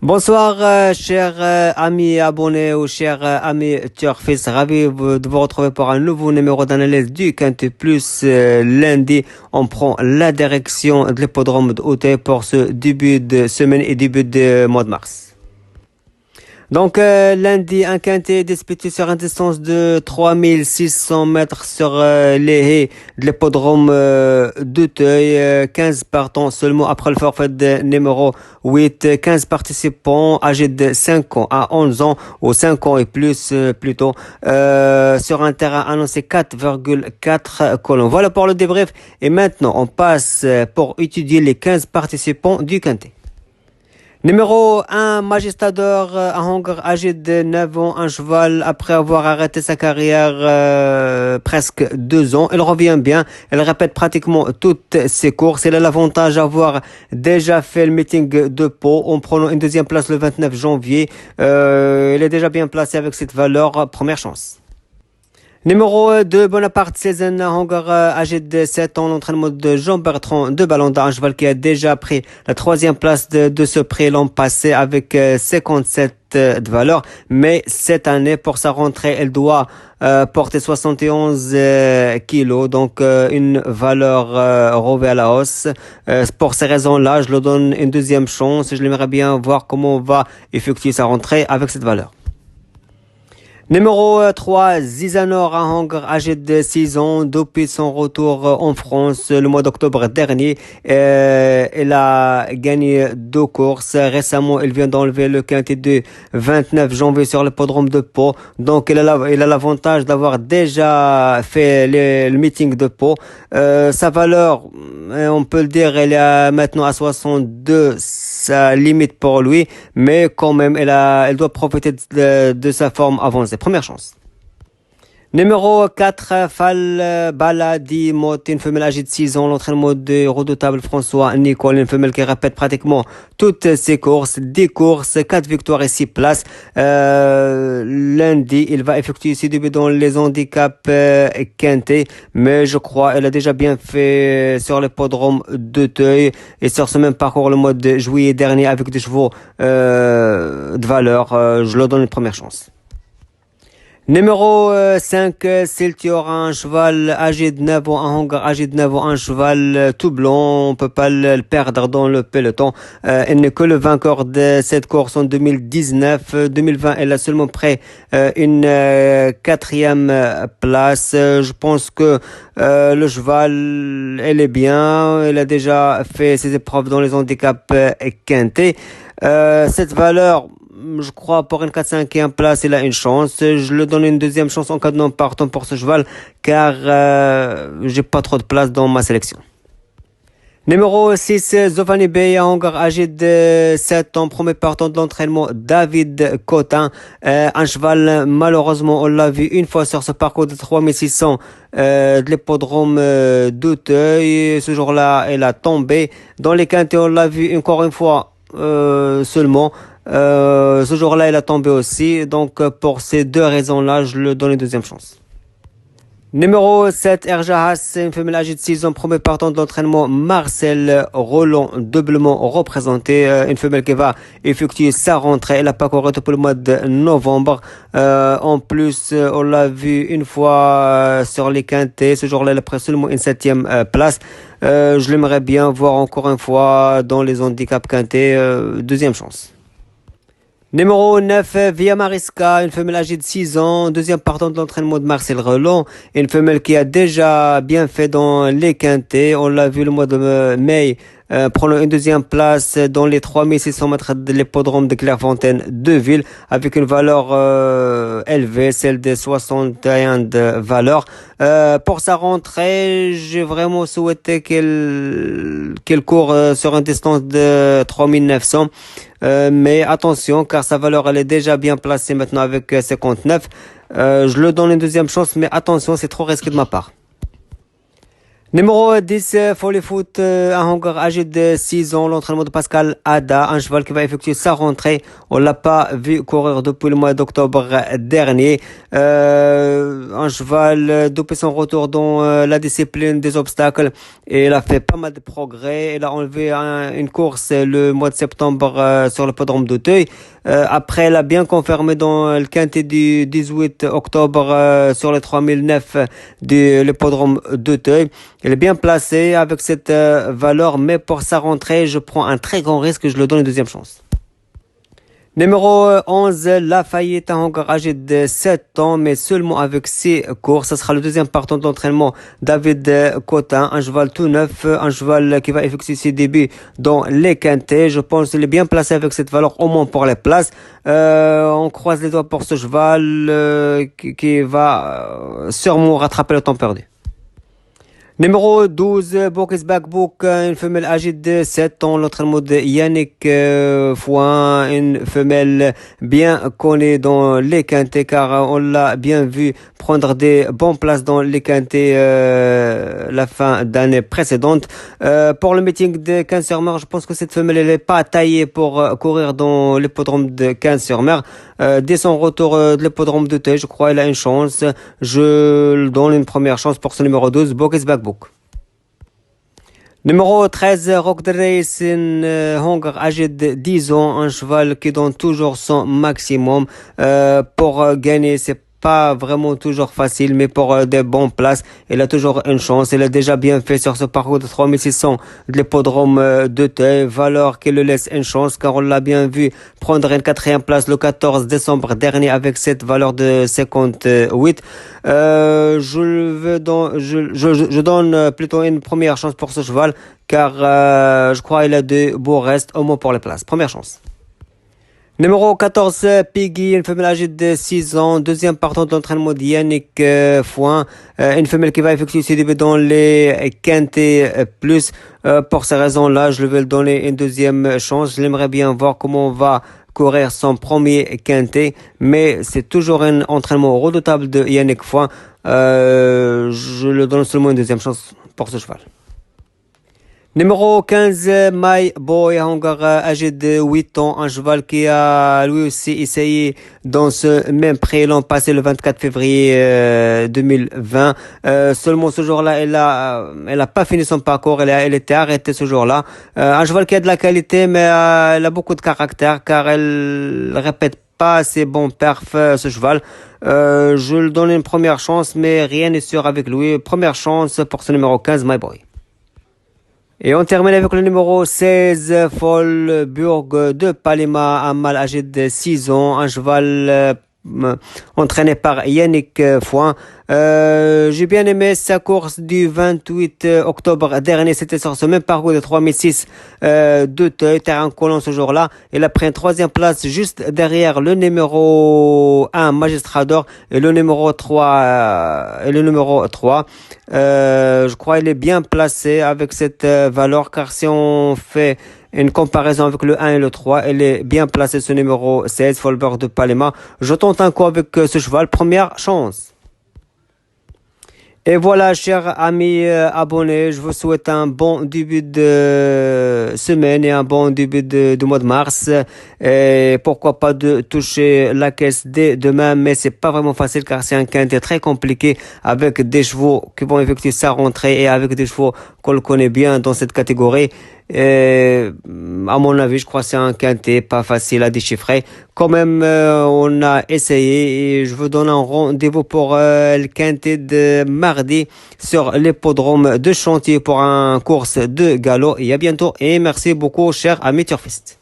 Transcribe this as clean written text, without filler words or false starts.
Bonsoir, chers amis abonnés ou chers amis Turfis. Ravi de vous retrouver pour un nouveau numéro d'analyse du Quintet Plus. Lundi, on prend la direction de l'hippodrome de Hauteuil pour ce début de semaine et début de mois de mars. Donc lundi, un quintet disputé sur une distance de 3600 mètres sur les haies de l'hippodrome d'Auteuil. 15 partants seulement après le forfait de numéro 8. 15 participants âgés de 5 ans à 11 ans ou 5 ans et plus plutôt sur un terrain annoncé 4,4 colons. Voilà pour le débrief et maintenant on passe pour étudier les 15 participants du quintet. Numéro 1, Magistador, un Hongre âgé de 9 ans, un cheval après avoir arrêté sa carrière presque 2 ans. Elle revient bien, elle répète pratiquement toutes ses courses. Elle a l'avantage d'avoir déjà fait le meeting de Pau en prenant une deuxième place le 29 janvier. Elle est déjà bien placée avec cette valeur, première chance. Numéro 2, Bonaparte Season, Hongre âgé de 7 ans, l'entraînement de Jean-Bertrand de Balanda, un cheval qui a déjà pris la troisième place de ce prix l'an passé avec 57 de valeur. Mais cette année, pour sa rentrée, elle doit porter 71 kilos, donc une valeur revue à la hausse. Pour ces raisons-là, je lui donne une deuxième chance. Je l'aimerais bien voir comment on va effectuer sa rentrée avec cette valeur. Numéro 3, Zizanor, un Hongre âgé de 6 ans, depuis son retour en France le mois d'octobre dernier. Elle a gagné 2 courses. Récemment, elle vient d'enlever le quintet du 29 janvier sur l'hippodrome de Pau. Donc, elle a l'avantage d'avoir déjà fait le meeting de Pau. Sa valeur, on peut le dire, elle est maintenant à 62, sa limite pour lui. Mais quand même, elle doit profiter de sa forme avancée. Première chance. Numéro 4, Fal Baladi Mot, une femelle âgée de 6 ans, l'entraînement de redoutable François Nicole, une femelle qui répète pratiquement toutes ses courses, 10 courses, 4 victoires et 6 places. Lundi, il va effectuer ses débuts dans les handicaps quintés, mais je crois elle a déjà bien fait sur l'hippodrome d'Auteuil et sur ce même parcours le mois de juillet dernier avec des chevaux de valeur. Je leur donne une première chance. Numéro 5, Siltior, un cheval âgé de 9 ans, un Hongre âgé de 9 ans, un cheval tout blanc, on peut pas le perdre dans le peloton. Elle n'est que le vainqueur de cette course en 2019. 2020, elle a seulement pris une 4e place. Je pense que le cheval, elle est bien, elle a déjà fait ses épreuves dans les handicaps quintés. Cette valeur, je crois pour une 4-5e place, il a une chance. Je lui donne une deuxième chance en cas de non partant pour ce cheval, car j'ai pas trop de place dans ma sélection. Numéro 6, Zofani Bey, un Hongre âgé de 7 ans, premier partant de l'entraînement, David Cotin. Un cheval, malheureusement, on l'a vu une fois sur ce parcours de 3600 de l'hippodrome d'Auteuil. Ce jour-là, elle a tombé. Dans les quintets, on l'a vu encore une fois seulement. Ce jour-là, elle a tombé aussi. Donc, pour ces deux raisons-là, je lui donne une deuxième chance. Numéro 7, Erjahas, une femelle âgée de 6 ans, premier partant de l'entraînement, Marcel Roland, doublement représenté. Une femelle qui va effectuer sa rentrée. Elle a pas couru pour le mois de novembre. En plus, on l'a vu une fois sur les quintets. Ce jour-là, elle a pris seulement une 7e place. Je l'aimerais bien voir encore une fois dans les handicaps quintés. Deuxième chance. Numéro 9, Via Mariska, une femelle âgée de 6 ans, deuxième partant de l'entraînement de Marcel Roland, une femelle qui a déjà bien fait dans les quintets. On l'a vu le mois de mai, prenant une deuxième place dans les 3600 mètres de l'hippodrome de Clairefontaine de Ville, avec une valeur élevée, celle de 61 de valeur. Pour sa rentrée, j'ai vraiment souhaité qu'elle court sur une distance de 3900. Mais attention, car sa valeur elle est déjà bien placée maintenant avec 59. Je lui donne une deuxième chance, mais attention, c'est trop risqué de ma part. Numéro 10, Folly Foot, un Hongar âgé de 6 ans, l'entraînement de Pascal Ada, un cheval qui va effectuer sa rentrée. On l'a pas vu courir depuis le mois d'octobre dernier. Un cheval depuis son retour dans la discipline des obstacles. Et il a fait pas mal de progrès. Il a enlevé une course le mois de septembre sur le podrome d'Auteuil. Après, il a bien confirmé dans le quintet du 18 octobre sur le 3009 du l'hippodrome d'Auteuil. Il est bien placé avec cette valeur, mais pour sa rentrée, je prends un très grand risque et je le donne une deuxième chance. Numéro 11, Lafayette, un Hongar âgé de 7 ans, mais seulement avec 6 courses. Ce sera le deuxième partant d'entraînement, David Cotin, un cheval tout neuf, un cheval qui va effectuer ses débuts dans les quintets. Je pense qu'il est bien placé avec cette valeur, au moins pour les places. On croise les doigts pour ce cheval qui va sûrement rattraper le temps perdu. Numéro 12, Bokis Backbook, une femelle âgée de 7 ans, l'entraînement de Yannick Fouin, une femelle bien connue dans les quintets car on l'a bien vu prendre des bonnes places dans les quintets la fin d'année précédente. Pour le meeting de 15-sur-Mer, je pense que cette femelle elle n'est pas taillée pour courir dans l'hippodrome de 15-sur-Mer. Dès son retour de l'hippodrome de Thé, je crois qu'elle a une chance. Je lui donne une première chance pour ce numéro 12, Bokis Backbook. Numéro 13, Rock the Race, Hongar âgé de 10 ans, un cheval qui donne toujours son maximum pour gagner. C'est pas vraiment toujours facile, mais pour des bonnes places, il a toujours une chance. Il a déjà bien fait sur ce parcours de 3600 de l'hippodrome de Thé, valeur qui le laisse une chance car on l'a bien vu prendre une quatrième place le 14 décembre dernier avec cette valeur de 58. Je donne plutôt une première chance pour ce cheval car je crois qu'il a de beaux restes au moins pour les places. Première chance. Numéro 14, Piggy, une femelle âgée de 6 ans, deuxième partant d'entraînement de Yannick Fouin, une femelle qui va effectuer ses débuts dans les quintets plus. Pour ces raisons-là, je vais lui donner une deuxième chance. J'aimerais bien voir comment on va courir son premier quintet, mais c'est toujours un entraînement redoutable de Yannick Fouin. Je lui donne seulement une deuxième chance pour ce cheval. Numéro 15, My Boy, un Hongar âgé de 8 ans, un cheval qui a lui aussi essayé dans ce même prix l'an passé le 24 février 2020. Seulement ce jour-là, elle a pas fini son parcours, elle était arrêtée ce jour-là. Un cheval qui a de la qualité, mais elle a beaucoup de caractère car elle répète pas ses bons perfs, ce cheval. Je lui donne une première chance, mais rien n'est sûr avec lui. Première chance pour ce numéro 15, My Boy. Et on termine avec le numéro 16, Folburg de Palema, un mâle âgé de 6 ans, un cheval entraîné par Yannick Fouin. J'ai bien aimé sa course du 28 octobre dernier. C'était sur ce même parcours de 3006 de Theuil, terrain collant ce jour-là. Il a pris une troisième place juste derrière le numéro 1 Magistrador et le numéro 3 je crois qu'il est bien placé avec cette valeur car si on fait une comparaison avec le 1 et le 3, elle est bien placée ce numéro 16, Folburg de Palema. Je tente un coup avec ce cheval, première chance. Et voilà, chers amis abonnés, je vous souhaite un bon début de semaine et un bon début de mois de mars. Et pourquoi pas de toucher la caisse dès demain, mais c'est pas vraiment facile car c'est un quintet très compliqué avec des chevaux qui vont effectuer sa rentrée et avec des chevaux qu'on le connaît bien dans cette catégorie. Et, à mon avis, je crois que c'est un quintet pas facile à déchiffrer. Quand même, on a essayé et je vous donne un rendez-vous pour le quintet de mardi sur l'hippodrome de Chantier pour un course de galop. Et à bientôt et merci beaucoup, cher ami turfiste.